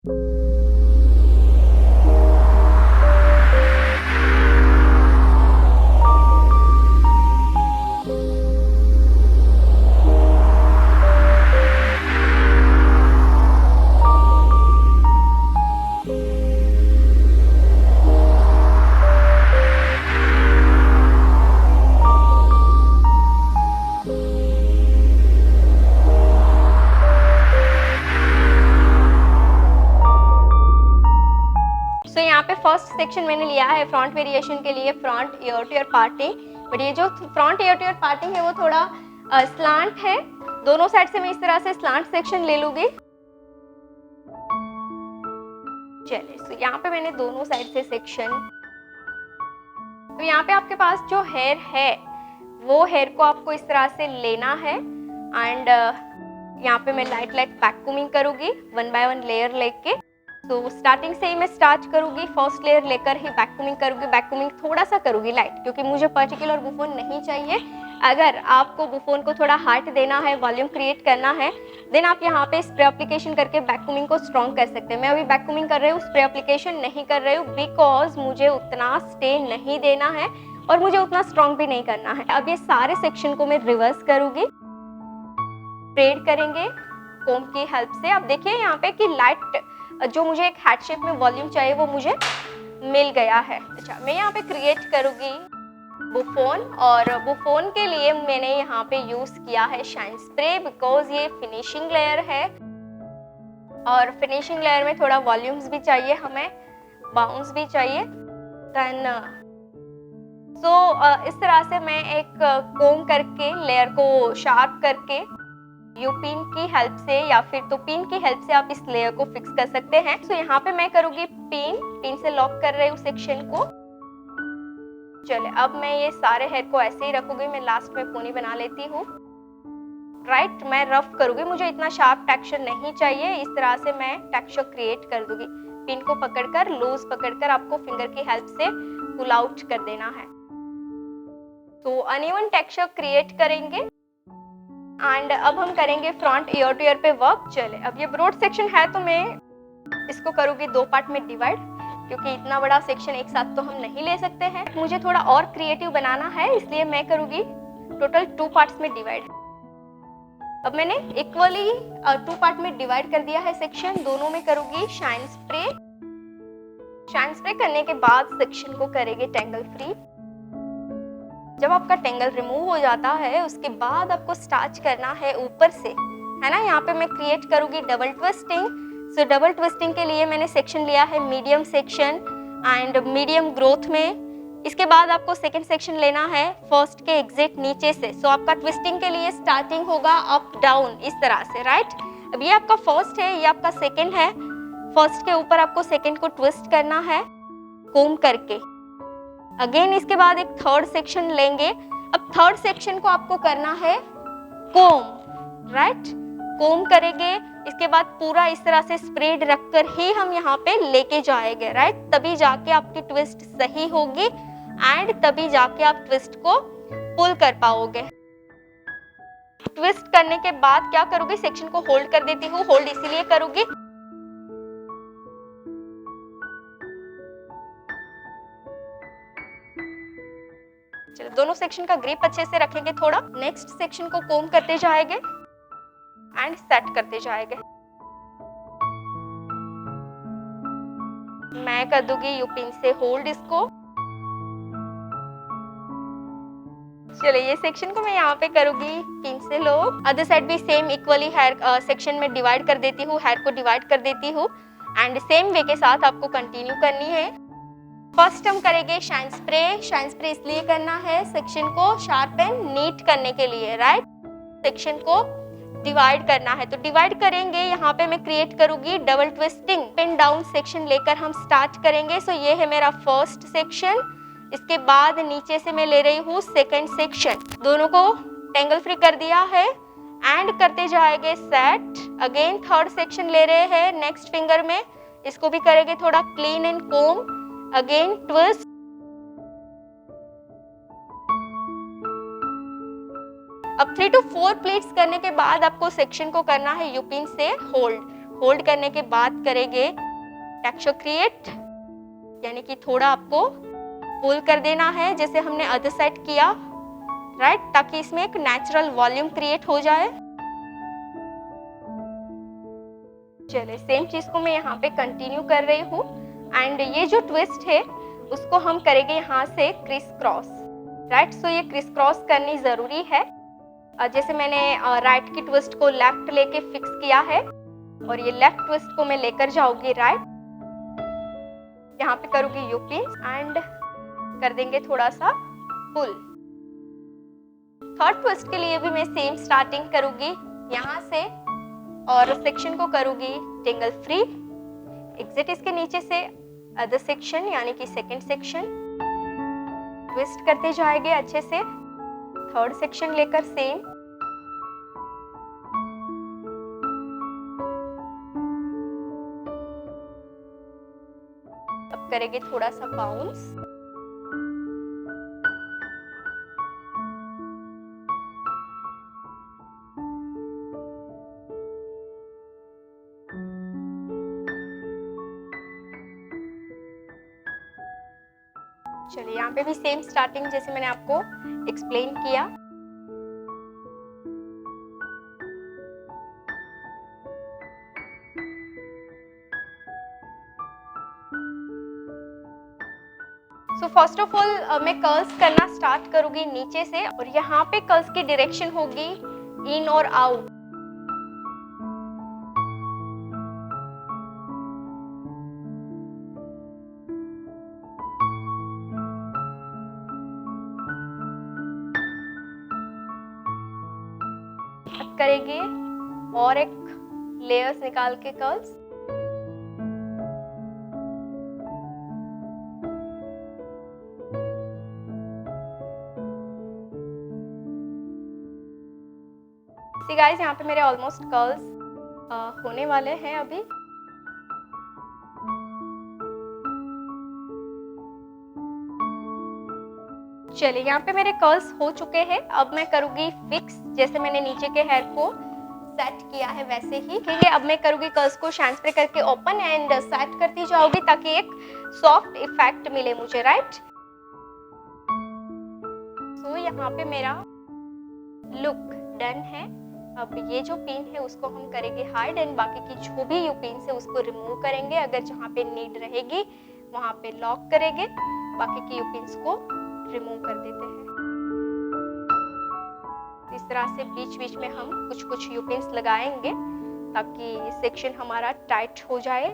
यहाँ पे first section मैंने लिया है फ्रंट वेरिएशन के लिए front ear to ear parting, but ये जो front ear to ear parting है वो थोड़ा स्लांट है। दोनों साइड से मैं इस तरह से स्लांट सेक्शन ले लूंगी। चलिए, तो यहाँ पे मैंने दोनों साइड से सेक्शन, तो यहाँ पे आपके पास जो हेयर है वो हेयर को आपको इस तरह से लेना है एंड यहाँ पे मैं लाइट वैक्यूमिंग करूँगी 1 बाय 1 लेयर लेके। तो स्टार्टिंग से ही मैं स्टार्ट करूँगी, फर्स्ट लेयर लेकर ही वैक्यूमिंग करूँगी। वैक्यूमिंग थोड़ा सा करूँगी लाइट, क्योंकि मुझे पर्टिकुलर बुफोन नहीं चाहिए। अगर आपको बुफोन को थोड़ा हार्ट देना है, वॉल्यूम क्रिएट करना है, देन आप यहाँ पे स्प्रे एप्लीकेशन करके वैक्यूमिंग को स्ट्रॉन्ग कर सकते हैं। मैं अभी वैक्यूमिंग कर रही हूँ, स्प्रे एप्लीकेशन नहीं कर रही हूँ, बिकॉज मुझे उतना स्टे नहीं देना है और मुझे उतना स्ट्रॉन्ग भी नहीं करना है। अब ये सारे सेक्शन को मैं रिवर्स करूँगी, स्प्रेड करेंगे कोम की हेल्प से। अब देखिए यहाँ पे कि लाइट जो मुझे एक हार्ट शेप में वॉल्यूम चाहिए वो मुझे मिल गया है। अच्छा, मैं यहाँ पे क्रिएट करूँगी बुफोन, और बुफोन के लिए मैंने यहाँ पे यूज किया है शाइन स्प्रे, बिकॉज ये फिनिशिंग लेयर है और फिनिशिंग लेयर में थोड़ा वॉल्यूम्स भी चाहिए, हमें बाउंस भी चाहिए। देन इस तरह से मैं एक कोम करके लेयर को शार्प करके यू पिन की हेल्प से या फिर तो पिन की हेल्प से आप इस लेयर को फिक्स कर सकते हैं। तो यहाँ पे मैं करूँगी पिन से लॉक कर रही हूँ सेक्शन को। चले, अब मैं ये सारे हेयर को ऐसे ही रखूंगी। मैं लास्ट में पोनी बना लेती हूँ। राइट, मैं रफ करूँगी, मुझे इतना शार्प टेक्सचर नहीं चाहिए। इस तरह से मैं टेक्सचर क्रिएट कर दूंगी। पिन को पकड़कर, लूज पकड़कर आपको फिंगर की हेल्प से पुल आउट कर देना है। तो अनइवन टेक्सचर क्रिएट करेंगे एंड अब हम करेंगे फ्रंट ईयर टू ईयर पे वर्क। चले, अब ये ब्रॉड सेक्शन है तो मैं इसको करूँगी 2 पार्ट में डिवाइड, क्योंकि इतना बड़ा सेक्शन एक साथ तो हम नहीं ले सकते हैं। मुझे थोड़ा और क्रिएटिव बनाना है, इसलिए मैं करूँगी टोटल 2 पार्ट्स में डिवाइड। अब मैंने इक्वली 2 पार्ट में डिवाइड कर दिया है सेक्शन। दोनों में करूँगी शाइन स्प्रे। शाइन स्प्रे करने के बाद सेक्शन को करेंगे टेंगल फ्री। जब आपका टेंगल रिमूव हो जाता है उसके बाद आपको स्टार्च करना है ऊपर से, है ना। यहाँ पे मैं क्रिएट करूँगी डबल ट्विस्टिंग। सो डबल ट्विस्टिंग के लिए मैंने सेक्शन लिया है medium section and medium growth में। इसके बाद आपको सेकंड सेक्शन लेना है फर्स्ट के एग्जिट नीचे से। सो आपका ट्विस्टिंग के लिए स्टार्टिंग होगा अप डाउन इस तरह से, राइट। अब ये आपका फर्स्ट है, ये आपका सेकंड है। फर्स्ट के ऊपर आपको सेकंड को ट्विस्ट करना है कोम करके। अगेन इसके बाद एक थर्ड सेक्शन लेंगे। अब थर्ड सेक्शन को आपको करना है कोम, राइट। कोम करेंगे, इसके बाद पूरा इस तरह से स्प्रेड रखकर ही हम यहाँ पे लेके जाएंगे, राइट। तभी जाके आपकी ट्विस्ट सही होगी एंड तभी जाके आप ट्विस्ट को पुल कर पाओगे। ट्विस्ट करने के बाद क्या करूँगी, सेक्शन को होल्ड कर देती हूँ। होल्ड इसीलिए करूँगी दोनों सेक्शन का ग्रिप अच्छे से रखेंगे थोड़ा। नेक्स्ट सेक्शन को कोम करते जाएंगे एंड सेट करते जाएंगे। मैं कर दूंगी यू पिन से होल्ड इसको। चलिए, ये सेक्शन को मैं यहाँ पे करूंगी पिन से लो। अदर साइड भी सेम इक्वली हेयर सेक्शन में डिवाइड कर देती हूँ, हेयर को डिवाइड कर देती हूँ एंड सेम वे के साथ आपको कंटिन्यू करनी है। फर्स्ट हम करेंगे शाइन स्प्रे। शाइन स्प्रे इसलिए करना है सेक्शन को शार्प एंड नीट करने के लिए, राइट। सेक्शन को डिवाइड करना है तो डिवाइड करेंगे। यहाँ पे मैं क्रिएट करूंगी double twisting. Pin down section लेकर हम स्टार्ट करेंगे। सो ये है मेरा फर्स्ट सेक्शन। इसके बाद नीचे से मैं ले रही हूँ सेकंड सेक्शन। दोनों को टेंगल फ्री कर दिया है एंड करते जाएंगे सेट। अगेन थर्ड सेक्शन ले रहे हैं नेक्स्ट फिंगर में, इसको भी करेंगे थोड़ा clean and comb. Again twist. अब 3 to 4 प्लीट्स करने के बाद आपको सेक्शन को करना है यूपिन से होल्ड। होल्ड करने के बाद करेंगे टेक्सचर क्रिएट, यानी कि थोड़ा आपको पुल कर देना है जैसे हमने अदर साइड किया, राइट, ताकि इसमें एक नेचुरल वॉल्यूम क्रिएट हो जाए। चलिए सेम चीज को मैं यहाँ पे कंटिन्यू कर रही हूँ एंड ये जो ट्विस्ट है उसको हम करेंगे यहाँ से क्रिस क्रॉस, राइट। सो ये क्रिस क्रॉस करनी जरूरी है। जैसे मैंने राइट की ट्विस्ट को लेफ्ट लेके फिक्स किया है और ये लेफ्ट ट्विस्ट को मैं लेकर जाऊंगी राइट, यहाँ पे करूंगी यूपिन एंड कर देंगे थोड़ा सा पुल। थर्ड ट्विस्ट के लिए भी मैं सेम स्टार्टिंग करूंगी यहाँ से और सेक्शन को करूंगी टेंगल फ्री, एग्जिट इसके नीचे से अदर सेक्शन यानी कि सेकंड सेक्शन, ट्विस्ट करते जाएंगे अच्छे से, थर्ड सेक्शन लेकर सेम, अब करेंगे थोड़ा सा बाउंस, चलिए यहाँ पे भी सेम स्टार्टिंग जैसे मैंने आपको एक्सप्लेन किया। सो फर्स्ट ऑफ ऑल मैं कर्ल्स करना स्टार्ट करूंगी नीचे से और यहाँ पे कर्ल्स की डायरेक्शन होगी इन और आउट। अब करेंगे और एक लेयर्स निकाल के कर्ल्स, सी गाइस यहाँ पे मेरे ऑलमोस्ट कर्ल्स होने वाले हैं अभी। चलिए यहाँ पे मेरे कर्ल्स हो चुके हैं, अब मैं करूंगी फिक्स, जैसे मैंने नीचे के हेयर को सेट किया है वैसे ही। ठीक है, अब मैं करूंगी कर्ल्स को शैन स्प्रे करके ओपन एंड सेट करती जाऊंगी ताकि एक सॉफ्ट इफेक्ट मिले मुझे, राइट। सो यहाँ पे मेरा लुक डन है। अब ये जो पिन है उसको हम करेंगे हाइड एंड बाकी की जो भी यू पिन है उसको रिमूव करेंगे, अगर जहाँ पे नीड रहेगी वहाँ पे लॉक करेंगे, बाकी की यू पिन्स को रिमूव कर देते हैं। इस तरह से बीच बीच में हम कुछ कुछ यू पिन्स लगाएंगे ताकि सेक्शन हमारा टाइट हो जाए।